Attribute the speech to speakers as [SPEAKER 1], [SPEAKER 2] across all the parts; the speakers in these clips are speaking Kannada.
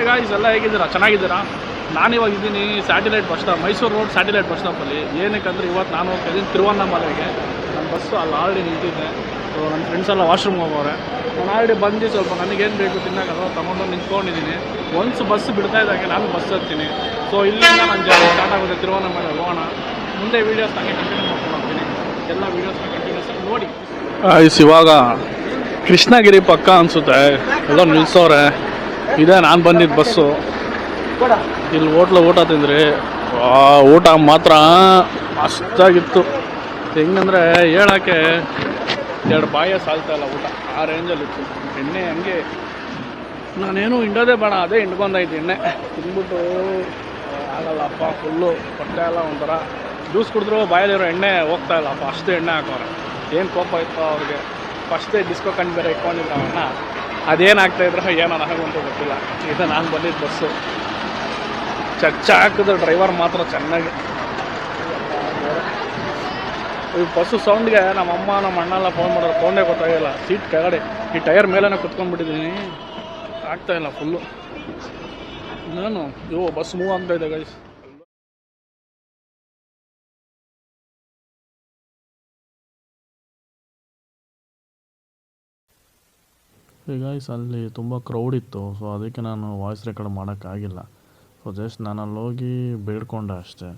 [SPEAKER 1] ಗಾಯ್ಸ್ ಎಲ್ಲ ಹೇಗಿದ್ದೀರಾ? ಚೆನ್ನಾಗಿದ್ದೀರಾ? ನಾನಿವಾಗ ಇದ್ದೀನಿ satellite bus stop, Mysuru road satellite bus ಸ್ಟಾಪಲ್ಲಿ. ಏನಕ್ಕಂದರೆ ಇವತ್ತು ನಾನು ಹೋಗ್ತಾ ಇದ್ದೀನಿ ತಿರುವಣ್ಣಾಮಲೆಗೆ. ನನ್ನ ಬಸ್ಸು ಅಲ್ಲಿ ಆಲ್ರೆಡಿ ನಿಂತಿದ್ದೆ. ಸೊ ನನ್ನ ಫ್ರೆಂಡ್ಸ್ ಎಲ್ಲ ವಾಶ್ರೂಮ್ ಹೋಗೋರೆ. ನಾನು ಆಲ್ರೆಡಿ ಬಂದು ಸ್ವಲ್ಪ ನನಗೇನು ಬೇಕು ತಿನ್ನೋಕ್ಕಲ್ಲ ತೊಗೊಂಡು ನಿಂತ್ಕೊಂಡಿದ್ದೀನಿ. ಒನ್ಸ್ ಬಸ್ ಬಿಡ್ತಾ ಇದ್ದಾಗೆ ನಾನು ಬಸ್ ಹತ್ತೀನಿ. ಸೊ ಇಲ್ಲಿಂದ ನನ್ನ ಜರ್ನಿ ಸ್ಟಾರ್ಟ್ ಆಗುತ್ತೆ. ತಿರುವಣ್ಣಾಮಲೆ ಹೋಗೋಣ. ಮುಂದೆ ವೀಡಿಯೋಸ್ ನನಗೆ ಕಂಟಿನ್ಯೂ ಮಾಡ್ಕೊಂಡು ಹೋಗ್ತೀನಿ. ಎಲ್ಲ ವೀಡಿಯೋಸ್ನ ಕಂಟಿನ್ಯೂಸ್ ಆಗಿ ನೋಡಿ. ಇವಾಗ ಕೃಷ್ಣಗಿರಿ ಪಕ್ಕ ಅನಿಸುತ್ತೆ, ಎಲ್ಲ ನಿಲ್ಸೋರೆ. ಇದೇ ನಾನು ಬಂದಿದ್ದ ಬಸ್ಸು. ಇಲ್ಲಿ ಊಟ ತಿಂದ್ರಿ. ಊಟ ಮಾತ್ರ ಮಸ್ತಾಗಿತ್ತು. ಹೆಂಗಂದರೆ ಹೇಳೋಕ್ಕೆ ಎರಡು ಬಾಯ ಸಾಲ್ತಾಯಿಲ್ಲ ಊಟ, ಆ ರೇಂಜಲ್ಲಿತ್ತು. ಎಣ್ಣೆ ಹಂಗೆ ನಾನೇನು ಹಿಂಡೋದೇ ಬೇಡ, ಅದೇ ಹಿಂಡ್ಕೊಂಡಾಯ್ತು ಎಣ್ಣೆ ತಿಂದ್ಬಿಟ್ಟು. ಆಗಲ್ಲಪ್ಪ, ಫುಲ್ಲು ಹೊಟ್ಟೆ ಎಲ್ಲ ಒಂಥರ. ಜ್ಯೂಸ್ ಕುಡಿದ್ರು ಬಾಯಲ್ಲಿರೋ ಎಣ್ಣೆ ಹೋಗ್ತಾಯಿಲ್ಲಪ್ಪ, ಅಷ್ಟು ಎಣ್ಣೆ ಹಾಕೋರೆ. ಏನು ಕೋಪ ಇತ್ತು ಅವ್ರಿಗೆ. ಫಸ್ಟೇ ಡಿಸ್ಕೋ ಕಂಡು ಬೇರೆ ಇಟ್ಕೊಂಡಿದ್ರು ಅವನ್ನ. ಅದೇನಾಗ್ತಾಯಿದ್ರು ಏನೋ ನನಗಂತೂ ಗೊತ್ತಿಲ್ಲ. ಇದು ನಾನು ಬಂದಿದ್ದ ಬಸ್ಸು. ಚಚ್ಚ ಹಾಕಿದ್ರೆ ಡ್ರೈವರ್ ಮಾತ್ರ ಚೆನ್ನಾಗಿ. ಈ ಬಸ್ಸು ಸೌಂಡ್ಗೆ ನಮ್ಮಮ್ಮ ನಮ್ಮ ಅಣ್ಣೆಲ್ಲ ಫೋನ್ ಮಾಡೋರು. ಫೋನ್ನೇ ಗೊತ್ತಾಗಿಲ್ಲ. ಸೀಟ್ ಕೆಳಗಡೆ ಈ ಟೈರ್ ಮೇಲೇ ಕುತ್ಕೊಂಡ್ಬಿಟ್ಟಿದ್ದೀನಿ. ಆಗ್ತಾಯಿಲ್ಲ ಫುಲ್ಲು. ನಾನು ಬಸ್ ಮೂವ್ ಆಗ್ತಾ ಇದೆ ಗೈಸ್. ಗೈಸ್ ಅಲ್ಲಿ ತುಂಬ ಕ್ರೌಡ್ ಇತ್ತು. ಸೊ ಅದಕ್ಕೆ ನಾನು ವಾಯ್ಸ್ ರೆಕಾರ್ಡ್ ಮಾಡೋಕ್ಕಾಗಿಲ್ಲ. ಸೊ ಜಸ್ಟ್ ನಾನು ಅಲ್ಲಿ ಹೋಗಿ ಬೇಡ್ಕೊಂಡೆ ಅಷ್ಟೇ.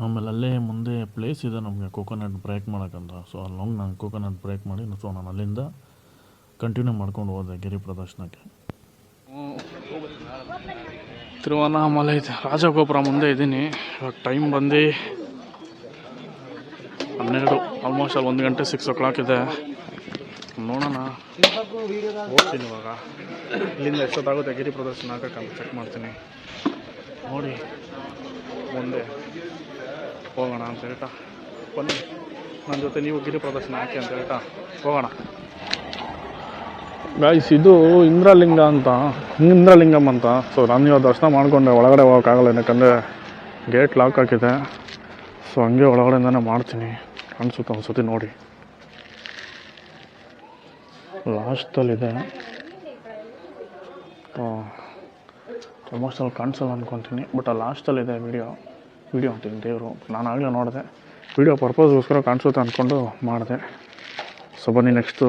[SPEAKER 1] ಆಮೇಲೆ ಅಲ್ಲೇ ಮುಂದೆ ಪ್ಲೇಸ್ ಇದೆ ನಮಗೆ ಕೋಕೋನಟ್ ಬ್ರೇಕ್ ಮಾಡೋಕ್ಕಂತ. ಸೊ ಅಲ್ಲಿ ಹೋಗಿ ನಾನು ಕೋಕೋನಟ್ ಬ್ರೇಕ್ ಮಾಡಿ ಸೊ ನಾನು ಅಲ್ಲಿಂದ ಕಂಟಿನ್ಯೂ ಮಾಡ್ಕೊಂಡು ಹೋದೆ ಗಿರಿ ಪ್ರದರ್ಶನಕ್ಕೆ. ತಿರುವಣ್ಣಾಮಲೈ ರಾಜಗೋಪುರ ಮುಂದೆ ಇದ್ದೀನಿ. ಇವಾಗ ಟೈಮ್ ಬಂದು 12, ಆಲ್ಮೋಸ್ಟ್ ಅಲ್ಲಿ 1 ಗಂಟೆ 6 o'clock ಇದೆ. ನೋಡೋಣ, ಹೋಗ್ತೀನಿ ಇವಾಗ. ಇಲ್ಲಿಂದ ಎಷ್ಟೊತ್ತಾಗುತ್ತೆ ಗಿರಿ ಪ್ರದರ್ಶನ ಹಾಕಕ್ಕಂತ ಚೆಕ್ ಮಾಡ್ತೀನಿ. ನೋಡಿ ಮುಂದೆ ಹೋಗೋಣ ಅಂತ ಹೇಳ್ತಾ ಬನ್ನಿ ನನ್ನ ಜೊತೆ ನೀವು ಗಿರಿ ಪ್ರದರ್ಶನ ಹಾಕಿ ಅಂತ ಹೇಳ್ತಾ ಹೋಗೋಣ. ಗಾಯ್ಸ್ ಇದು ಇಂದ್ರಲಿಂಗಮ್ ಅಂತ. ಸೊ ನಾನು ಇವಾಗ ದರ್ಶನ ಮಾಡಿಕೊಂಡೆ. ಒಳಗಡೆ ಹೋಗೋಕ್ಕಾಗಲ್ಲ, ಯಾಕಂದರೆ ಗೇಟ್ ಲಾಕ್ ಹಾಕಿದೆ. ಸೊ ಹಂಗೆ ಒಳಗಡೆಯಿಂದನೇ ಮಾಡ್ತೀನಿ. ಕಾಣಿಸುತ್ತೆ ಅನ್ಸುತ್ತೆ ನೋಡಿ. ಲಾಸ್ಟಲ್ಲಿದೆ. ಆಲ್ಮೋಸ್ಟ್ ಅಲ್ಲಿ ಕಾಣಿಸಲ್ಲ ಅಂದ್ಕೊತೀನಿ, ಬಟ್ ಆ ಲಾಸ್ಟಲ್ಲಿದೆ ವೀಡಿಯೋ ಅಂತೀನಿ ದೇವರು. ನಾನು ಆಗಲೇ ನೋಡಿದೆ, ವೀಡಿಯೋ ಪರ್ಪಸ್ಗೋಸ್ಕರ ಕಾಣಿಸುತ್ತೆ ಅಂದ್ಕೊಂಡು ಮಾಡಿದೆ. ಸೊ ಬನ್ನಿ ನೆಕ್ಸ್ಟು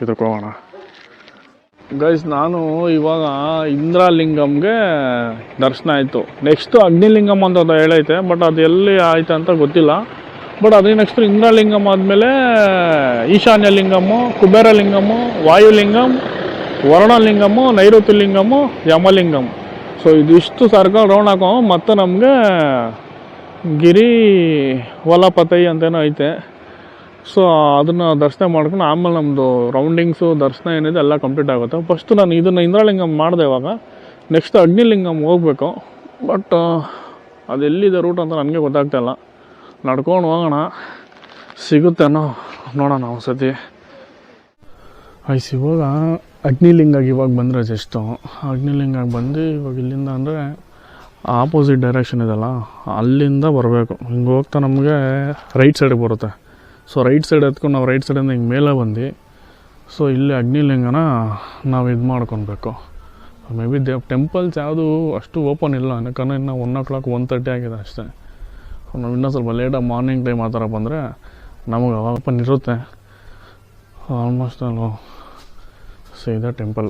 [SPEAKER 1] ಇದಕ್ಕೆ ಹೋಗೋಣ. ಗೈಸ್ ನಾನು ಇವಾಗ ಇಂದ್ರಲಿಂಗಮ್ಗೆ ದರ್ಶನ ಆಯಿತು. ನೆಕ್ಸ್ಟು ಅಗ್ನಿಲಿಂಗಮ್ ಅಂತ ಹೇಳೈತೆ, ಬಟ್ ಅದು ಎಲ್ಲಿ ಆಯ್ತು ಅಂತ ಗೊತ್ತಿಲ್ಲ. ಬಟ್ ಅದೇ ನೆಕ್ಸ್ಟ್ ಇಂದ್ರಲಿಂಗಮ್ ಆದಮೇಲೆ ಈಶಾನ್ಯಲಿಂಗಮ್ಮು, ಕುಬೇರಲಿಂಗಮ್ಮು, ವಾಯುಲಿಂಗಮ್, ವರ್ಣಲಿಂಗಮ್ಮು, ನೈಋತ್ಯಲಿಂಗಮ್ಮು, ಯಮಲಿಂಗಮ್. ಸೊ ಇದಿಷ್ಟು ಸರ್ಕಲ್ ರೌಂಡ್ ಹಾಕೋ ಮತ್ತೆ ನಮಗೆ ಗಿರಿ ವಲಪತೈ ಅಂತೇನೋ ಐತೆ. ಸೊ ಅದನ್ನು ದರ್ಶನ ಮಾಡ್ಕೊಂಡು ಆಮೇಲೆ ನಮ್ಮದು ರೌಂಡಿಂಗ್ಸು ದರ್ಶನ ಏನಿದೆ ಎಲ್ಲ ಕಂಪ್ಲೀಟ್ ಆಗುತ್ತೆ. ಫಸ್ಟು ನಾನು ಇದನ್ನು ಇಂದ್ರಲಿಂಗಮ್ ಮಾಡಿದೆ. ಇವಾಗ ನೆಕ್ಸ್ಟ್ ಅಗ್ನಿಲಿಂಗಮ್ ಹೋಗಬೇಕು. ಬಟ್ ಅದೆಲ್ಲಿದೆ ರೂಟ್ ಅಂತ ನನಗೆ ಗೊತ್ತಾಗ್ತಾಯಿಲ್ಲ. ನಡ್ಕೊಂಡು ಹೋಗೋಣ, ಸಿಗುತ್ತೇನೋ ನೋಡೋಣ ಒಂದ್ಸತಿ. ಇವಾಗ ಅಗ್ನಿಲಿಂಗಾಗಿ ಇವಾಗ ಬಂದರೆ ಜಸ್ಟು ಅಗ್ನಿಲಿಂಗಾಗಿ ಬಂದು ಇವಾಗ ಇಲ್ಲಿಂದ ಅಂದರೆ ಆಪೋಸಿಟ್ ಡೈರೆಕ್ಷನ್ ಇದೆಲ್ಲ ಅಲ್ಲಿಂದ ಬರಬೇಕು. ಹಿಂಗೆ ಹೋಗ್ತಾ ನಮಗೆ ರೈಟ್ ಸೈಡಿಗೆ ಬರುತ್ತೆ. ಸೊ ರೈಟ್ ಸೈಡ್ ಎತ್ಕೊಂಡು ನಾವು ರೈಟ್ ಸೈಡಿಂದ ಹಿಂಗೆ ಮೇಲೆ ಬಂದು ಸೊ ಇಲ್ಲಿ ಅಗ್ನಿಲಿಂಗನ ನಾವು ಇದು ಮಾಡ್ಕೊಬೇಕು. ಮೇ ಬಿ ಟೆಂಪಲ್ಸ್ ಯಾವುದು ಅಷ್ಟು ಓಪನ್ ಇಲ್ಲ, ಯಾಕಂದರೆ ಇನ್ನು 1 o'clock 1:30 ಆಗಿದೆ ಅಷ್ಟೇ. ನಾವು ಇನ್ನೂ ಸ್ವಲ್ಪ ಲೇಟಾಗಿ ಮಾರ್ನಿಂಗ್ ಟೈಮ್ ಆ ಥರ ಬಂದರೆ ನಮಗೆ ಓಪನ್ ಇರುತ್ತೆ. ಆಲ್ಮೋಸ್ಟ್ ಅಲ್ಲೂ ಸೊ ಇದೆ ಟೆಂಪಲ್,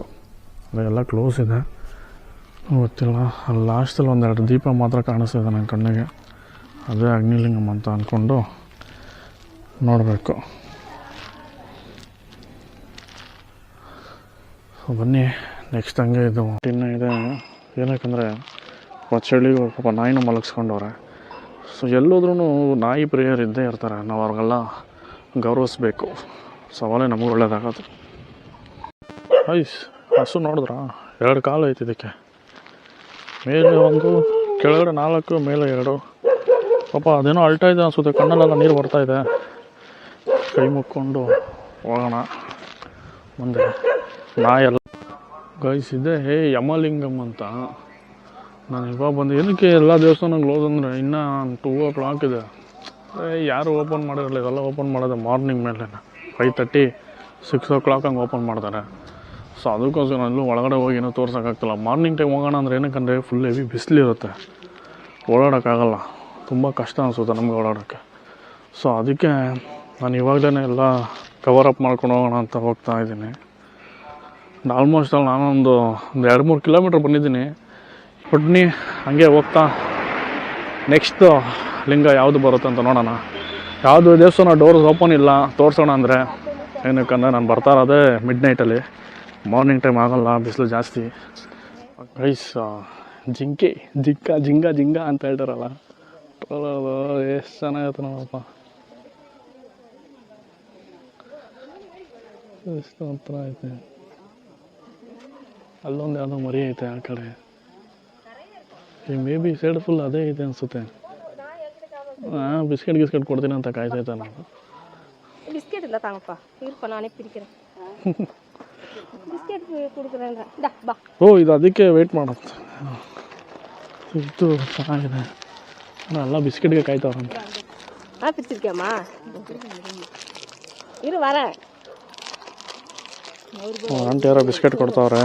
[SPEAKER 1] ಅದೆಲ್ಲ ಕ್ಲೋಸ್ ಇದೆ ಗೊತ್ತಿಲ್ಲ. ಅಲ್ಲಿ ಲಾಸ್ಟಲ್ಲಿ 1-2 ದೀಪ ಮಾತ್ರ ಕಾಣಿಸ್ತಿದೆ ನನ್ನ ಕಣ್ಣಿಗೆ. ಅದೇ ಅಗ್ನಿಲಿಂಗಮ್ ಅಂತ ಅಂದ್ಕೊಂಡು ನೋಡಬೇಕು. ಸೊ ಬನ್ನಿ ನೆಕ್ಸ್ಟ್ ಹಂಗೆ ಇದು ಇನ್ನೂ ಇದೆ. ಏನಕ್ಕಂದರೆ ಚಳಿಗೆ ಪಾಪ ನಾಯಿನೂ ಮಲಗಿಸ್ಕೊಂಡವ್ರೆ. ಸೊ ಎಲ್ಲೋದ್ರೂ ನಾಯಿ ಪ್ರಿಯರ್ ಇದ್ದೇ ಇರ್ತಾರೆ. ನಾವು ಅವ್ರಿಗೆಲ್ಲ ಗೌರವಿಸ್ಬೇಕು. ಸೊ ಅವಲೇ ನಮಗೆ ಒಳ್ಳೇದಾಗೋದು. ಹಸು ನೋಡಿದ್ರಾ? 2 ಕಾಲು ಐತೆ ಇದಕ್ಕೆ. ಮೇಲೆ 1, ಕೆಳಗಡೆ 4, ಮೇಲೆ 2. ಪಾಪ ಅದೇನೋ ಅಳ್ತಾ ಇದೆ ಅನಿಸುತ್ತೆ, ಕಣ್ಣಲ್ಲೆಲ್ಲ ನೀರು ಬರ್ತಾಯಿದೆ. ಕೈ ಮುಕ್ಕೊಂಡು ಹೋಗೋಣ ಮುಂದೆ. ನಾಯೆಲ್ಲ ಗೈಸ್ ಇದೆ ಯಮಲಿಂಗಮ್ ಅಂತ. ನಾನು ಇವಾಗ ಬಂದು ಏನಕ್ಕೆ ಎಲ್ಲ ದೇವಸ್ಥಾನ ಕ್ಲೋಸ್ ಅಂದರೆ ಇನ್ನೂ 2 o'clock ಇದೆ. ಯಾರು ಓಪನ್ ಮಾಡಿರಲಿಲ್ಲ, ಇವೆಲ್ಲ ಓಪನ್ ಮಾಡೋದು ಮಾರ್ನಿಂಗ್ ಮೇಲೆ 5:30 6 o'clock ಹಂಗೆ ಓಪನ್ ಮಾಡ್ತಾರೆ. ಸೊ ಅದಕ್ಕೋಸ್ಕರ ಅಲ್ಲೂ ಒಳಗಡೆ ಹೋಗಿ ಏನೋ ತೋರ್ಸೋಕ್ಕಾಗ್ತಿಲ್ಲ. ಮಾರ್ನಿಂಗ್ ಟೈಮ್ ಹೋಗೋಣ ಅಂದರೆ ಏನಕ್ಕಂದರೆ ಫುಲ್ ಹೆವಿ ಬಿಸಿಲಿರುತ್ತೆ, ಓಡಾಡೋಕ್ಕಾಗಲ್ಲ, ತುಂಬ ಕಷ್ಟ ಅನಿಸುತ್ತೆ ನಮಗೆ ಓಡಾಡೋಕ್ಕೆ. ಸೊ ಅದಕ್ಕೆ ನಾನು ಇವಾಗಲೇ ಎಲ್ಲ ಕವರ್ ಅಪ್ ಮಾಡ್ಕೊಂಡು ಹೋಗೋಣ ಅಂತ ಹೋಗ್ತಾ ಇದ್ದೀನಿ. ಆಲ್ಮೋಸ್ಟ್ ಅಲ್ಲಿ ನಾನೊಂದು 2-3 ಕಿಲೋಮೀಟ್ರ್ ಬಂದಿದ್ದೀನಿ. ಒಡ್ನಿ ಹಾಗೆ ಹೋಗ್ತಾ ನೆಕ್ಸ್ಟ್ ಲಿಂಗ ಯಾವುದು ಬರುತ್ತೆ ಅಂತ ನೋಡೋಣ. ಯಾವುದು ದೇವಸ್ಥಾನ ಡೋರ್ಸ್ ಓಪನ್ ಇಲ್ಲ ತೋರಿಸೋಣ ಅಂದರೆ, ಏನಕ್ಕಂದರೆ ನಾನು ಬರ್ತಾ ಇರೋದೇ ಮಿಡ್-ನೈಟಲ್ಲಿ, ಮಾರ್ನಿಂಗ್ ಟೈಮ್ ಆಗೋಲ್ಲ, ಬಿಸಿಲು ಜಾಸ್ತಿ. ಗೈಸ್ ಜಿಂಕೆ ಜಿಂಗ ಅಂತ ಹೇಳ್ತಾರಲ್ಲ, ಎಷ್ಟು ಚೆನ್ನಾಗೈತೆ ನೋಡಪ್ಪ, ಎಷ್ಟು ಹತ್ರ ಐತೆ. ಅಲ್ಲೊಂದು ಯಾವುದೋ ಮರಿ ಐತೆ ಆ ಕಡೆ, ಈ ಮೇ ಬಿ ಸೈಡ್ ಫುಲ್ ಅದೇ ಐತೆ ಅನಿಸುತ್ತೆ. ಬಿಸ್ಕೆಟ್ ಕೊಡ್ತೀನಿ ಅಂತ ಕಾಯ್ತೈತೆ ನಾನು.
[SPEAKER 2] பிஸ்கெட் இல்லை தாங்கப்பா, இருப்பா நானே பிரிக்கிறேன். பிஸ்கெட் கொடுக்குறேன். ಬಾ.
[SPEAKER 1] ಓ ಇದು ಅದಕ್ಕೆ ವೆಯ್ಟ್ ಮಾಡುತ್ತೆ. ಇದು ಚೆನ್ನಾಗಿದೆ, ಎಲ್ಲ ಬಿಸ್ಕೆಟ್ಗೆ ಕಾಯ್ತಾವ್ರಂತೆ.
[SPEAKER 2] பிரிச்சிருக்கேம்மா, இரு வரேன்.
[SPEAKER 1] ಆಂಟಿ ಯಾರೋ ಬಿಸ್ಕೆಟ್ ಕೊಡ್ತಾವ್ರೆ.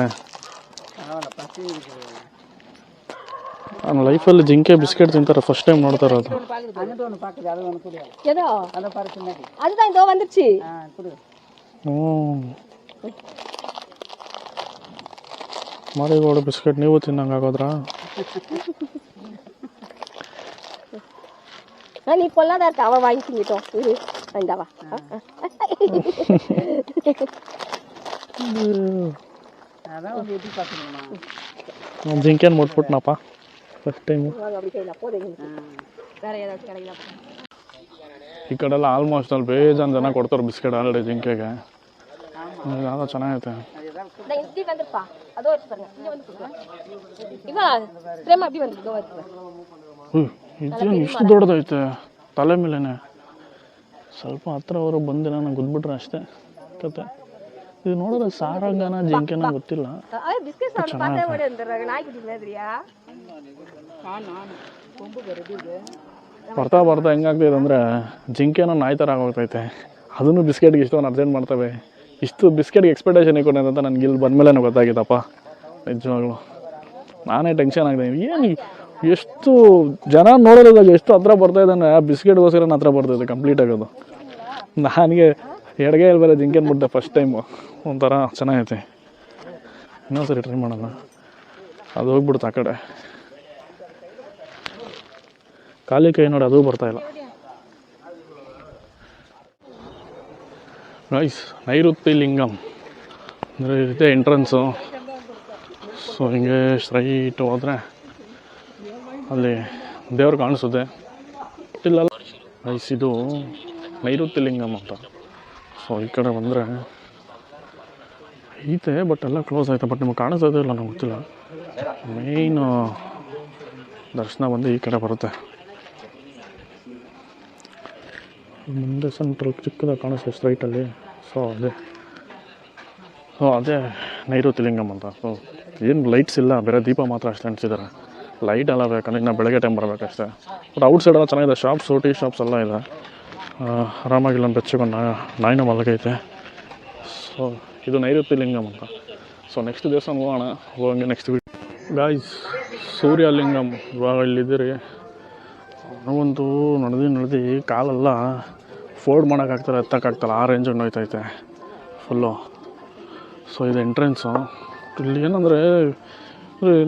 [SPEAKER 1] ನಾನು ಲೈಫಲ್ಲಿ ಜಿಂಕೆ ಬಿಸ್ಕೆಟ್ ತಿಂತಾರೆ ಫಸ್ಟ್ ಟೈಮ್ ನೋಡ್ತಾ ಇರೋದು.
[SPEAKER 2] ஏதோ அதுதான் இதோ வந்துருச்சு.
[SPEAKER 1] ಮಾರಿಗೋಲ್ಡ್ ಬಿಸ್ಕೆಟ್ ನೀವು ತಿನ್ನಂಗೆ ಆಗೋದ್ರಾ?
[SPEAKER 2] நீ பொல்லாத இருக்க, அவன் வாங்கிக்கிட்டோம். இரு இந்தாவா.
[SPEAKER 1] ಜಿಂಕೆನ್ ಮುಟ್ಬಿಟ್ನಪ್ಪ ಫಸ್ಟ್ ಟೈಮು. ಈ ಕಡೆ ಎಲ್ಲ ಆಲ್ಮೋಸ್ಟ್ ಅಲ್ಲಿ ಬೇಜಾನ್ ಜನ ಕೊಡ್ತಾರೆ ಬಿಸ್ಕೆಟ್ ಆಲ್ರೆಡಿ ಜಿಂಕೆಗೆ. ಯಾವುದೋ ಚೆನ್ನಾಗೈತೆ. ಇದೇನು ಇಷ್ಟು ದೊಡ್ಡದೈತೆ ತಲೆ ಮೇಲೆನೆ. ಸ್ವಲ್ಪ ಹತ್ರ ಅವರು ಬಂದು ನಾನು ಗುದ್ಬಿಟ್ರೆ ಅಷ್ಟೇ ಕತೆ. ಇದು ನೋಡಿದ್ರೆ ಸಾರಂಗನ ಜಿಂಕೆನ ಗೊತ್ತಿಲ್ಲ. ಬರ್ತಾ ಹೆಂಗಾಗ್ತಿದೆ ಅಂದರೆ ಜಿಂಕೆನ ನಾಯಿ ಥರ ಆಗೋಗ್ತೈತೆ. ಅದನ್ನು ಬಿಸ್ಕೆಟ್ಗೆ ಇಷ್ಟೊಂದು ಅರ್ಜೆಂಟ್ ಮಾಡ್ತವೆ. ಇಷ್ಟು ಬಿಸ್ಕೆಟ್ಗೆ ಎಕ್ಸ್ಪೆಕ್ಟೇಷನ್ ಇಟ್ಕೊಂಡಿದೆ ಅಂತ ನನಗೆ ಇಲ್ಲಿ ಬಂದಮೇಲೆ ಗೊತ್ತಾಗಿತ್ತಪ್ಪ. ನಿಜವಾಗ್ಲು ನಾನೇ ಟೆನ್ಷನ್ ಆಗಿದೆ. ಏನು ಎಷ್ಟು ಜನ ನೋಡೋದಾಗ ಎಷ್ಟು ಹತ್ರ ಬರ್ತಾಯಿದ್ದಾನೆ, ಆ ಬಿಸ್ಕೆಟ್ಗೋಸ್ಕರ ಹತ್ರ ಬರ್ತಾಯಿದೆ ಕಂಪ್ಲೀಟ್ ಆಗೋದು. ನನಗೆ ಎಡಗೈಯಲ್ಲಿ ಬೇರೆ ಜಿಂಕೆನ ಮುಟ್ಟೆ ಫಸ್ಟ್ ಟೈಮು, ಒಂಥರ ಚೆನ್ನಾಗೈತೆ. ಇನ್ನೊಂದ್ಸರಿ ಟ್ರೈ ಮಾಡೋಣ. ಅದು ಹೋಗ್ಬಿಡುತ್ತೆ ಆ ಕಡೆ, ಖಾಲಿ ಕೈ ನೋಡಿ ಅದು ಬರ್ತಾಯಿಲ್ಲ. ಗೈಸ್ ನೈಋತ್ಯ ಲಿಂಗಂ ಅಂದರೆ ಇದೆ ಎಂಟ್ರೆನ್ಸು. ಸೊ ಹಿಂಗೆ ಸ್ಟ್ರೈಟ್ ಹೋದರೆ ಅಲ್ಲಿ ದೇವ್ರು ಕಾಣಿಸುತ್ತೆ. ಇಲ್ಲ ಗೈಸ್ ಇದು ನೈಋತ್ಯ ಲಿಂಗಂ ಅಂತ. ಸೊ ಈ ಕಡೆ ಬಂದರೆ ಐತೆ, ಬಟ್ ಎಲ್ಲ ಕ್ಲೋಸ್ ಆಯಿತು. ಬಟ್ ನಿಮಗೆ ಕಾಣಿಸೋದೇ ಇಲ್ಲ, ನನಗೆ ಗೊತ್ತಿಲ್ಲ. ಮೇಯ್ನು ದರ್ಶನ ಬಂದು ಈ ಕಡೆ ಬರುತ್ತೆ. ಮುಂದೆ ಸೆಂಟ್ರಲ್ ಚಿಕ್ಕದಾಗಿ ಕಾಣಿಸ್ತದೆ ಸ್ಟ್ರೈಟಲ್ಲಿ. ಸೊ ಅದೇ ನೈಋತ್ಯ ಲಿಂಗಂ ಅಂತ. ಸೊ ಏನು ಲೈಟ್ಸ್ ಇಲ್ಲ, ಬೇರೆ ದೀಪ ಮಾತ್ರ ಅಷ್ಟೇ ಅಂಟಿಸಿದ್ದಾರೆ. ಲೈಟ್ ಎಲ್ಲ ಬೇಕಂದ್ರೆ ಇನ್ನು ಬೆಳಗ್ಗೆ ಟೈಮ್ ಬರಬೇಕಷ್ಟೇ. ಬಟ್ ಔಟ್ ಸೈಡೆಲ್ಲ ಚೆನ್ನಾಗಿದೆ, ಶಾಪ್ಸು ಟೀ ಶಾಪ್ಸ್ ಎಲ್ಲ ಇದೆ. ಆರಾಮಾಗಿ ಇಲ್ಲೊಂದು ಬೆಚ್ಚಗೊಂಡು ನಾಯಿನ ಮಲಗೈತೆ. ಸೊ ಇದು ನೈಋತ್ಯ ಲಿಂಗಂ ಅಂತ. ಸೊ ನೆಕ್ಸ್ಟ್ ದೇವಸ್ಥಾನ ಹೋಗೋಣ. ಹೋಗಂಗೆ ನೆಕ್ಸ್ಟ್ ಗಾಯ್ಸ್ ಸೂರ್ಯಲಿಂಗಂ ಇವಾಗ ಇಲ್ಲಿದ್ದೀರಿ. ನಾವಂತೂ ನಡೆದು ಕಾಲೆಲ್ಲ ಫೋಲ್ಡ್ ಮಾಡೋಕ್ಕಾಗ್ತಾರೆ, ಎತ್ತಕ್ಕಾಗ್ತಲ್ಲ, ಆ ರೇಂಜಿಗೆ ನೋಯ್ತೈತೆ ಫುಲ್ಲು. ಸೊ ಇದು ಎಂಟ್ರೆನ್ಸು. ಇಲ್ಲಿ ಏನಂದರೆ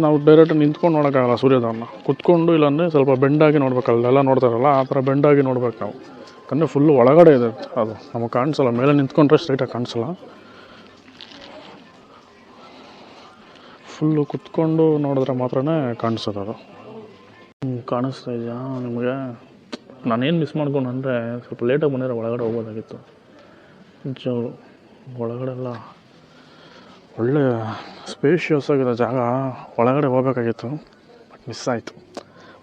[SPEAKER 1] ನಾವು ಡೈರೆಕ್ಟ್ ನಿಂತ್ಕೊಂಡು ನೋಡೋಕ್ಕಾಗಲ್ಲ ಸೂರ್ಯೋದಯನ. ಕುತ್ಕೊಂಡು ಇಲ್ಲಾಂದರೆ ಸ್ವಲ್ಪ ಬೆಂಡಾಗಿ ನೋಡ್ಬೇಕಲ್ಲ, ಎಲ್ಲ ನೋಡ್ತಾರಲ್ಲ ಆ ಥರ ಬೆಂಡಾಗಿ ನೋಡ್ಬೇಕು ನಾವು. ಯಾಕಂದರೆ ಫುಲ್ಲು ಒಳಗಡೆ ಇದೆ, ಅದು ನಮಗೆ ಕಾಣಿಸಲ್ಲ. ಮೇಲೆ ನಿಂತ್ಕೊಂಡ್ರೆ ಸ್ಟ್ರೈಟಾಗಿ ಕಾಣಿಸಲ್ಲ. ಫುಲ್ಲು ಕುತ್ಕೊಂಡು ನೋಡಿದ್ರೆ ಮಾತ್ರ ಕಾಣಿಸೋದು ಅದು. ಕಾಣಿಸ್ತಾ ಇದೆಯಾ ನಿಮಗೆ? ನಾನೇನು ಮಿಸ್ ಮಾಡ್ಕೊಂಡು ಅಂದರೆ ಸ್ವಲ್ಪ ಲೇಟಾಗಿ ಬಂದರೆ ಒಳಗಡೆ ಹೋಗೋದಾಗಿತ್ತು. ನಿಜವಾಗ್ಲು ಒಳಗಡೆ ಎಲ್ಲ ಒಳ್ಳೆ ಸ್ಪೇಷಿಯಸ್ ಆಗಿದೆ ಜಾಗ, ಒಳಗಡೆ ಹೋಗ್ಬೇಕಾಗಿತ್ತು. ಬಟ್ ಮಿಸ್ ಆಯಿತು.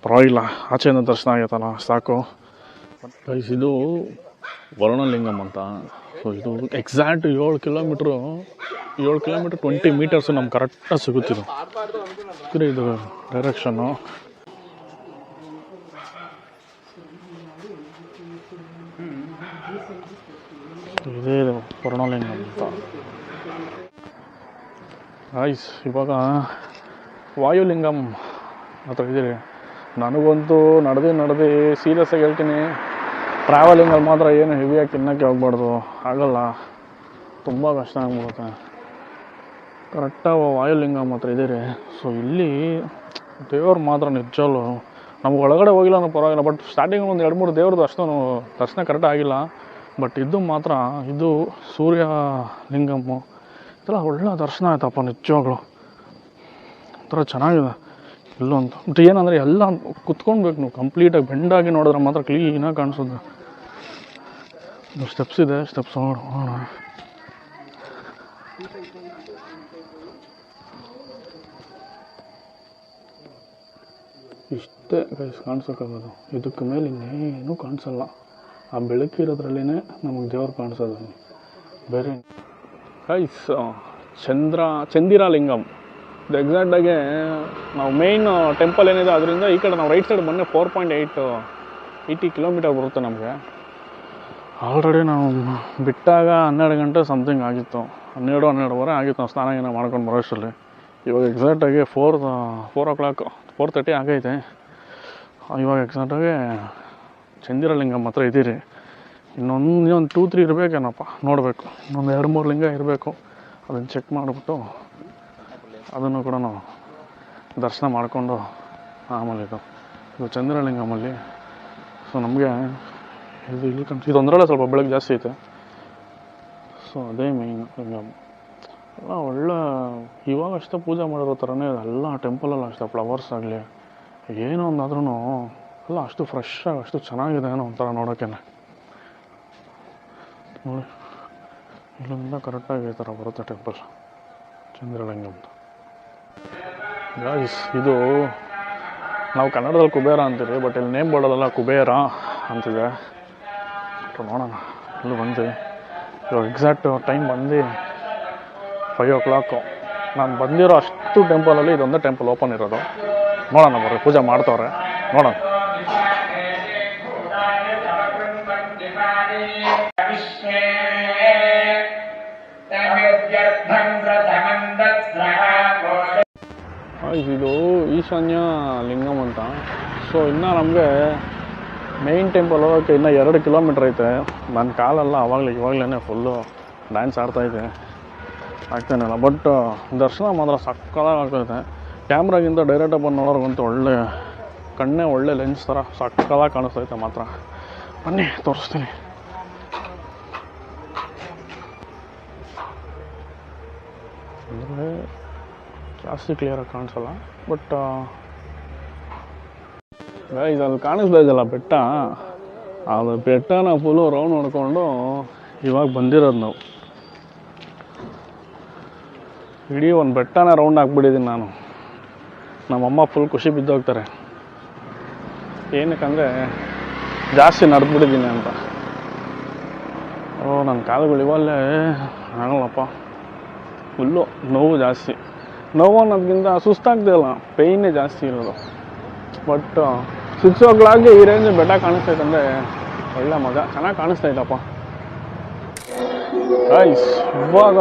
[SPEAKER 1] ಪರವಾಗಿಲ್ಲ, ಆಚೆಯಿಂದ ದರ್ಶನ ಆಗೈತಲ್ಲ ಸಾಕು. ಗೈಸ್ ಇದು ವರುಣಲಿಂಗಂ ಅಂತ. ಸೊ ಇದು ಎಕ್ಸಾಕ್ಟ್ 7 ಕಿಲೋಮೀಟ್ರ್ 20 ಮೀಟರ್ಸು ನಮ್ಗೆ ಕರೆಕ್ಟಾಗಿ ಸಿಗುತ್ತಿದ್ದು. ಇದು ಡೈರೆಕ್ಷನ್ನು ಇದೇ ವರ್ಣಲಿಂಗಂ ಅಂತ. ಆಯ್ಸ್ ಇವಾಗ ವಾಯುಲಿಂಗಂ ಹತ್ರ ಇದ್ದೀರಿ. ನನಗಂತೂ ನಡೆದು ಸೀರಿಯಸ್ಸಾಗಿ ಹೇಳ್ತೀನಿ, ಟ್ರಾವೆಲಿಂಗಲ್ಲಿ ಮಾತ್ರ ಏನು ಹೆವಿಯಾಗಿ ತಿನ್ನೋಕ್ಕೆ ಹೋಗ್ಬಾರ್ದು, ಆಗಲ್ಲ, ತುಂಬ ಕಷ್ಟ ಆಗ್ಬಿಡುತ್ತೆ. ಕರೆಕ್ಟಾಗಿ ವಾಯುಲಿಂಗಂ ಹತ್ರ ಇದ್ದೀರಿ. ಸೊ ಇಲ್ಲಿ ದೇವ್ರು ಮಾತ್ರ ನಿಜವಲ್ಲೂ ನಮ್ಗೆ ಒಳಗಡೆ ಹೋಗಿಲ್ಲ ಅನ್ನೋ ಪರವಾಗಿಲ್ಲ, ಬಟ್ ಸ್ಟಾರ್ಟಿಂಗ್ ಒಂದು 2-3 ದೇವ್ರದ್ದು ಅಷ್ಟೊಂದು ದರ್ಶನ ಕರೆಕ್ಟಾಗಿ ಆಗಿಲ್ಲ. ಬಟ್ ಇದು ಮಾತ್ರ, ಇದು ಸೂರ್ಯ ಲಿಂಗಮ್ಮು ಇದೆಲ್ಲ ಒಳ್ಳೆ ದರ್ಶನ ಆಯ್ತಪ್ಪ ನಿಜವಾಗ್ಲು. ಒಂಥರ ಚೆನ್ನಾಗಿದೆ ಇಲ್ಲೊಂದು. ಬಟ್ ಏನಂದರೆ ಎಲ್ಲ ಕುತ್ಕೊಳ್ಬೇಕು ನೀವು, ಕಂಪ್ಲೀಟಾಗಿ ಬೆಂಡಾಗಿ ನೋಡಿದ್ರೆ ಮಾತ್ರ ಕ್ಲೀನಾಗಿ ಕಾಣಿಸೋದು. ಸ್ಟೆಪ್ಸ್ ಇದೆ, ಸ್ಟೆಪ್ಸ್ ನೋಡೋಣ. ಇಷ್ಟೇ ಗೈಸ್ ಕಾಣಿಸೋಕ್ಕಾಗೋದು, ಇದಕ್ಕೆ ಮೇಲೆ ಇನ್ನೇನು ಕಾಣಿಸಲ್ಲ. ಆ ಬೆಳಕಿರೋದ್ರಲ್ಲೇ ನಮಗೆ ದೇವ್ರು ಕಾಣಿಸೋದು ಬೇರೆ. ಗೈಸ್ ಚಂದಿರ ಲಿಂಗಂ ಇದು ಎಕ್ಸಾಕ್ಟಾಗಿ ನಾವು ಮೇಯ್ನ್ ಟೆಂಪಲ್ ಏನಿದೆ ಅದರಿಂದ ಈ ಕಡೆ ನಾವು ರೈಟ್ ಸೈಡ್ ಮೊನ್ನೆ 4.80 ಕಿಲೋಮೀಟರ್ ಬರುತ್ತೆ ನಮಗೆ. ಆಲ್ರೆಡಿ ನಾವು ಬಿಟ್ಟಾಗ 12 ಗಂಟೆ ಸಮಥಿಂಗ್ ಆಗಿತ್ತು, 12-12:30 ಆಗಿತ್ತು ನಾವು ಸ್ನಾನ ಏನೋ ಮಾಡ್ಕೊಂಡು ಬರೋಷ್ಟರಲ್ಲಿ. ಇವಾಗ ಎಕ್ಸಾಕ್ಟಾಗಿ 4 o'clock 4:30 ಆಗೈತೆ. ಇವಾಗ ಎಕ್ಸಾಕ್ಟಾಗಿ ಚಂದಿರಲಿಂಗಂ ಹತ್ರ ಇದ್ದೀರಿ. ಇನ್ನೊಂದು 2-3 ಇರಬೇಕೇನಪ್ಪ, ನೋಡಬೇಕು. ಇನ್ನೊಂದು 2-3 ಲಿಂಗ ಇರಬೇಕು. ಅದನ್ನು ಚೆಕ್ ಮಾಡಿಬಿಟ್ಟು ಅದನ್ನು ಕೂಡ ನಾವು ದರ್ಶನ ಮಾಡಿಕೊಂಡು ಆಮೇಲೆ ಇದು ಚಂದಿರಲಿಂಗಮಲ್ಲಿ. ಸೊ ನಮಗೆ ಇದು ಇಲ್ಲಿ ಇದೊಂದರಲ್ಲೇ ಸ್ವಲ್ಪ ಬೆಳಗ್ಗೆ ಜಾಸ್ತಿ ಐತೆ. ಸೊ ಅದೇ ಮೇಯ್ನ್ ಲಿಂಗಂ. ಎಲ್ಲ ಒಳ್ಳೆ ಇವಾಗ ಅಷ್ಟೇ ಪೂಜೆ ಮಾಡಿರೋ ಥರನೇ ಎಲ್ಲ ಟೆಂಪಲಲ್ಲಿ ಅಷ್ಟೇ. ಫ್ಲವರ್ಸ್ ಆಗಲಿ ಏನೋ ಒಂದಾದ್ರೂ ಎಲ್ಲ ಅಷ್ಟು ಫ್ರೆಶ್ ಆಗಿ ಅಷ್ಟು ಚೆನ್ನಾಗಿದೆ ಏನೋ ಒಂಥರ ನೋಡೋಕ್ಕೆ. ನೋಡಿ ಇಲ್ಲಿಂದ ಕರೆಕ್ಟಾಗಿ ಈ ಥರ ಬರುತ್ತೆ ಟೆಂಪಲ್ ಚಂದ್ರಲಿಂಗಂ ಅಂತ. ಗಾಯ್ಸ್ ಇದು ನಾವು ಕನ್ನಡದಲ್ಲಿ ಕುಬೇರ ಅಂತೀವಿ, ಬಟ್ ಇಲ್ಲಿ ನೇಮ್ ಬೋರ್ಡಲ್ಲೆಲ್ಲ ಕುಬೇರ ಅಂತಿದೆ. ನೋಡೋಣ ಇಲ್ಲಿ ಬಂದು ಇವಾಗ ಎಕ್ಸಾಕ್ಟ್ ಟೈಮ್ ಬಂದು 5 o'clock. ನಾನು ಬಂದಿರೋ ಅಷ್ಟು ಟೆಂಪಲಲ್ಲಿ ಇದೊಂದೇ ಟೆಂಪಲ್ ಓಪನ್ ಇರೋದು. ನೋಡೋಣ ಬರ್ರಿ, ಪೂಜೆ ಮಾಡ್ತವ್ರೆ ನೋಡೋಣ. ಇದು ಈಶಾನ್ಯ ಲಿಂಗಂ ಅಂತ. ಸೊ ಇನ್ನು ನಮಗೆ ಮೇಯ್ನ್ ಟೆಂಪಲ್ ಹೋಗೋಕ್ಕೆ ಇನ್ನೂ 2 ಕಿಲೋಮೀಟ್ರ್ ಐತೆ. ನನ್ನ ಕಾಲೆಲ್ಲ ಇವಾಗಲೇ ಫುಲ್ಲು ಡ್ಯಾನ್ಸ್ ಆಡ್ತಾಯಿದೆ, ಆಗ್ತಾಯಿಲ್ಲ. ಬಟ್ ದರ್ಶನ ಮಾತ್ರ ಸಕ್ಕತ್ತಾಗಿ ಆಗ್ತೈತೆ. ಕ್ಯಾಮ್ರಾಗಿಂತ ಡೈರೆಕ್ಟಾಗಿ ಬಂದು ನೋಡೋರ್ಗಂತೂ ಒಳ್ಳೆ ಲೆನ್ಸ್ ಥರ ಸಕ್ಕತ್ತಾಗಿ ಕಾಣಿಸ್ತೈತೆ ಮಾತ್ರ. ಬನ್ನಿ ತೋರಿಸ್ತೀನಿ. ಅಂದರೆ ಜಾಸ್ತಿ ಕ್ಲಿಯರಾಗಿ ಕಾಣಿಸಲ್ಲ, ಬಟ್ ಇದರಲ್ಲಿ ಕಾಣಿಸ್ತಾ ಇದೆಯಲ್ಲ ಬೆಟ್ಟ, ಅದು ಬೆಟ್ಟನ ಫುಲ್ಲು ರೌಂಡ್ ನೋಡಿಕೊಂಡು ಇವಾಗ ಬಂದಿರೋದು ನಾವು. ಇಡೀ ಒಂದು ಬೆಟ್ಟನ ರೌಂಡ್ ಹಾಕ್ಬಿಟ್ಟಿದ್ದೀನಿ ನಾನು. ನಮ್ಮಮ್ಮ ಫುಲ್ ಖುಷಿ ಬಿದ್ದೋಗ್ತಾರೆ, ಏನಕ್ಕಂದರೆ ಜಾಸ್ತಿ ನಡೆದ್ಬಿಟ್ಟಿದ್ದೀನಿ ಅಂತ. ನನ್ನ ಕಾಲುಗಳು ಇವಾಗಲೇ ಆಗಲ್ಲಪ್ಪ, ಫುಲ್ಲು ನೋವು ಜಾಸ್ತಿ. ನೋವು ಅನ್ನೋದಕ್ಕಿಂತ ಸುಸ್ತಾಗ್ತಿಲ್ಲ, ಪೇಯ್ನೇ ಜಾಸ್ತಿ ಇರೋದು. ಬಟ್ 6 o'clock ಈ ರೇಂಜ್ ಬೆಟ್ಟ ಕಾಣಿಸ್ತೈತಂದರೆ ಒಳ್ಳೆ ಮಜಾ, ಚೆನ್ನಾಗಿ ಕಾಣಿಸ್ತೈತಪ್ಪ. ಗೈಸ್ ಇವಾಗ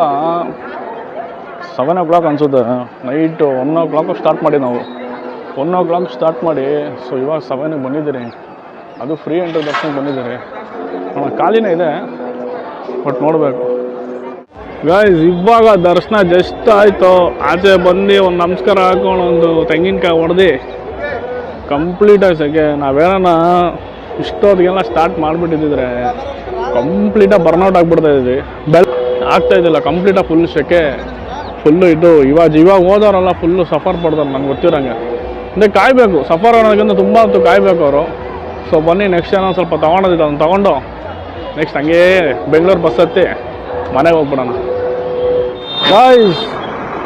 [SPEAKER 1] 7 o'clock ಅನಿಸುತ್ತೆ, ನೈಟು 1 o'clock ಸ್ಟಾರ್ಟ್ ಮಾಡಿ ನಾವು 1 o'clock ಸ್ಟಾರ್ಟ್ ಮಾಡಿ. ಸೊ ಇವಾಗ 7ಗೆ ಬಂದಿದ್ದೀರಿ, ಅದು ಫ್ರೀ ಎಂಟ್ರಿ ದರ್ಶನಕ್ಕೆ ಬಂದಿದ್ದೀರಿ. ಖಾಲಿನೇ ಇದೆ, ಬಟ್ ನೋಡಬೇಕು. ಗೈಸ್ ಇವಾಗ ದರ್ಶನ ಜಸ್ಟ್ ಆಯಿತು, ಆಚೆ ಬಂದು ಒಂದು ನಮಸ್ಕಾರ ಹಾಕೊಂಡು ಒಂದು ತೆಂಗಿನಕಾಯಿ ಹೊಡೆದು ಕಂಪ್ಲೀಟಾಗಿ ಸೆಕೆ. ನಾವೇನ ಇಷ್ಟೊತ್ತಿಗೆಲ್ಲ ಸ್ಟಾರ್ಟ್ ಮಾಡಿಬಿಟ್ಟಿದ್ರೆ ಕಂಪ್ಲೀಟಾಗಿ ಬರ್ನೌಟ್ ಆಗಿಬಿಡ್ತಾಯಿದ್ವಿ, ಆಗ್ತಾಯಿದ್ದಿಲ್ಲ. ಕಂಪ್ಲೀಟಾಗಿ ಫುಲ್ ಸೆಕೆ, ಫುಲ್ಲು ಇದು. ಇವಾಗ ಹೋದವರೆಲ್ಲ ಫುಲ್ಲು ಸಫರ್ ಪಡ್ತಾರೆ ನನಗೆ ಗೊತ್ತಿರೋಂಗೆ. ಅಂದರೆ ಕಾಯಬೇಕು, ಸಫರ್ ಅನ್ನೋದಕ್ಕಿಂತ ತುಂಬ ಹೊತ್ತು ಕಾಯಬೇಕು ಅವರು. ಸೊ ಬನ್ನಿ ನೆಕ್ಸ್ಟ್ ಏನೋ ಸ್ವಲ್ಪ ತೊಗೊಂಡಿದ್ದು ಅದನ್ನು ತೊಗೊಂಡು ನೆಕ್ಸ್ಟ್ ಹಂಗೇ ಬೆಂಗಳೂರು ಬಸ್ ಹತ್ತಿ ಮನೆಗೆ ಹೋಗ್ಬಿಡೋಣ. ಗೈಸ್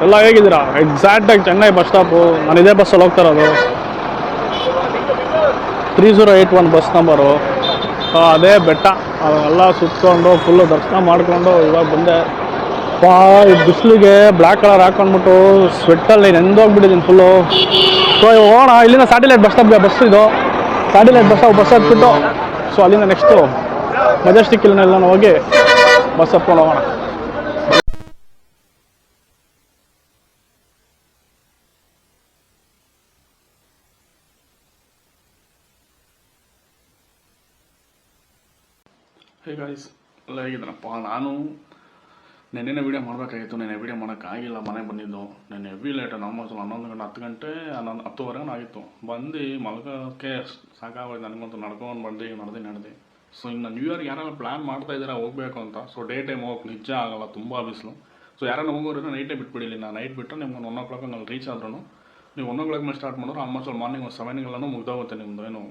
[SPEAKER 1] ಎಲ್ಲ ಹೇಗಿದ್ದೀರಾ? ಎಕ್ಸಾಕ್ಟಾಗಿ ಚೆನ್ನೈ ಬಸ್ ಸ್ಟಾಪು. ನಾನು ಇದೇ ಬಸ್ಸಲ್ಲಿ ಹೋಗ್ತಾ ಇರೋದು, 3081 ಬಸ್ ನಂಬರು. ಅದೇ ಬೆಟ್ಟ ಅದೆಲ್ಲ ಸುತ್ತಕೊಂಡು ಫುಲ್ಲು ದರ್ಶನ ಮಾಡಿಕೊಂಡು ಇವಾಗ ಬಂದೆ. ಈ ಬಿಸಿಲಿಗೆ ಬ್ಲ್ಯಾಕ್ ಕಲರ್ ಹಾಕೊಂಡ್ಬಿಟ್ಟು ಸ್ವೆಟ್ಟಲ್ಲಿ ನೆಂದೋಗ್ಬಿಟ್ಟಿದ್ದೀನಿ ಫುಲ್ಲು. ಸೊ ಹೋಗೋಣ, ಇಲ್ಲಿಂದ ಸ್ಯಾಟಿಲೈಟ್ ಬಸ್ ಸ್ಟಾಪ್ಗೆ ಬಸ್ ಇದು. ಸ್ಯಾಟಿಲೈಟ್ ಬಸ್ ಹತ್ಬಿಟ್ಟು ಸೊ ಅಲ್ಲಿಂದ ನೆಕ್ಸ್ಟು ಮೆಜೆಸ್ಟಿಕ್ ಇಲ್ಲೆಲ್ಲ ಹೋಗಿ ಬಸ್ ಹತ್ಕೊಂಡು ಹೋಗೋಣ. ಹೇ ಗಾಯ್ಸ್, ಎಲ್ಲ ಹೇಗಿದ್ದೀನಪ್ಪ? ನಾನು ನೆನ್ನೆನೇ ವೀಡಿಯೋ ಮಾಡಬೇಕಾಗಿತ್ತು, ನೆನ್ನೆ ವೀಡಿಯೋ ಮಾಡೋಕ್ಕಾಗಿಲ್ಲ. ಮನೆಗೆ ಬಂದಿದ್ದು ನೆನ್ನೆ ಹೆವಿ ಲೇಟ್, ಆಲ್ಮೋಸ್ಟ್ 11 ಗಂಟೆ 10 ಗಂಟೆ ಆಗಿತ್ತು. ಬಂದು ಮಲಗೋಕ್ಕೆ ಸಾಕಾಗೋಯ್ತು ನನಗಂತೂ. ನಡ್ಕೊಂಡು ನಡೆದು ಸೊ ಇನ್ನು ನ್ಯೂ ಇಯರ್ಗೆ ಯಾರೆಲ್ಲ ಪ್ಲ್ಯಾನ್ ಮಾಡ್ತಾ ಇದ್ದೀರಾ ಹೋಗಬೇಕು ಅಂತ, ಸೊ ಡೇ ಟೈಮ್ ಹೋಗಕ್ಕೆ ನಿಜ ಆಗೋಲ್ಲ, ತುಂಬ ಬಿಸಿಲು. ಸೊ ಯಾರನ್ನ ಹೋಗೋರು ನೈಟೇ ಬಿಟ್ಬಿಡಿಲಿ. ನಾನು ನೈಟ್ ಬಿಟ್ಟರೆ ನಿಮ್ಗೆ 1 o'clock ಅಲ್ಲಿ ರೀಚ್ ಆದ್ರೂ ನೀವು 1 o'clock ಮೇಲೆ ಸ್ಟಾರ್ಟ್ ಮಾಡಿದ್ರೆ ಆಲ್ಮೋಸ್ಟ್ ಅಲ್ಲಿ ಮಾರ್ನಿಂಗ್ 7 ಮುಗ್ದೋಗುತ್ತೆ ನಿಮ್ಮದು. ಏನು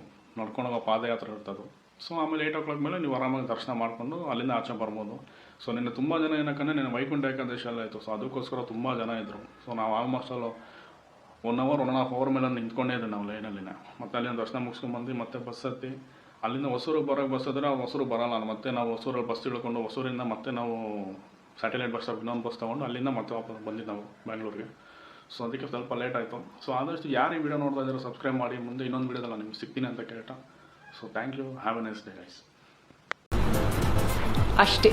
[SPEAKER 1] ನಡ್ಕೊಂಡೋಗೋ ಪಾದಯಾತ್ರೆ ಇರ್ತದೆ. ಸೊ ಆಮೇಲೆ 8 o'clock ಮೇಲೆ ನೀವು ಆರಾಮಾಗಿ ದರ್ಶನ ಮಾಡಿಕೊಂಡು ಅಲ್ಲಿಂದ ಆಚೆ ಬರ್ಬೋದು. ಸೊ ನಿನ್ನೆ ತುಂಬ ಜನ ಏನಕ್ಕಂದರೆ ನಿನ್ನೆ ವೈಕುಂಠ ಏಕಾದಶಿ ಎಲ್ಲ ಆಯಿತು. ಸೊ ಅದಕ್ಕೋಸ್ಕರ ತುಂಬ ಜನ ಇದ್ದರು. ಸೊ ನಾವು ಆಲ್ಮೋಸ್ಟ್ ಅಲ್ಲೂ 1 hour 1.5 hour ಮೇಲೆ ನಿಂತ್ಕೊಂಡೇ ಇದ್ದೆ ನಾವು ಲೈನಲ್ಲಿನೇ. ಮತ್ತು ಅಲ್ಲಿಂದ ದರ್ಶನ ಮುಗಿಸ್ಕೊಂಡ್ಬಂದು ಮತ್ತೆ ಬಸ್ ಹತ್ತಿ ಅಲ್ಲಿಂದ ಹೊಸೂರಿಗೆ ಬರೋಕ್ಕೆ ಬಸ್ ಹತ್ತಿರ ಹೊಸೂರು ಬರೋಲ್ಲ. ಮತ್ತೆ ನಾವು ಹೊಸೂರಲ್ಲಿ ಬಸ್ ತಿಳ್ಕೊಂಡು ಹೊಸೂರಿಂದ ಮತ್ತೆ ನಾವು ಸ್ಯಾಟಲೈಟ್ ಬಸ್ ಸ್ಟಾಪ್ ಇನ್ನೊಂದು ಬಸ್ ತೊಗೊಂಡು ಅಲ್ಲಿಂದ ಮತ್ತೆ ವಾಪಸ್ ಬಂದಿದ್ದು ನಾವು ಬ್ಯಾಂಗ್ಳೂರಿಗೆ. ಸೊ ಅದಕ್ಕೆ ಸ್ವಲ್ಪ ಲೇಟ್ ಆಯಿತು. ಸೊ ಆದಷ್ಟು ಯಾರು ಈ ವಿಡಿಯೋ ನೋಡ್ತಾ ಇದ್ದಾರೆ ಸಬ್ಸ್ಕ್ರೈಬ್ ಮಾಡಿ. ಮುಂದೆ ಇನ್ನೊಂದು ವಿಡಿಯೋದಲ್ಲಿ ನಿಮ್ಗೆ ಸಿಗ್ತೀನಿ ಅಂತ ಕೇಳ್ತಾ, so thank you, have a nice day guys.
[SPEAKER 3] ಅಷ್ಟೇ.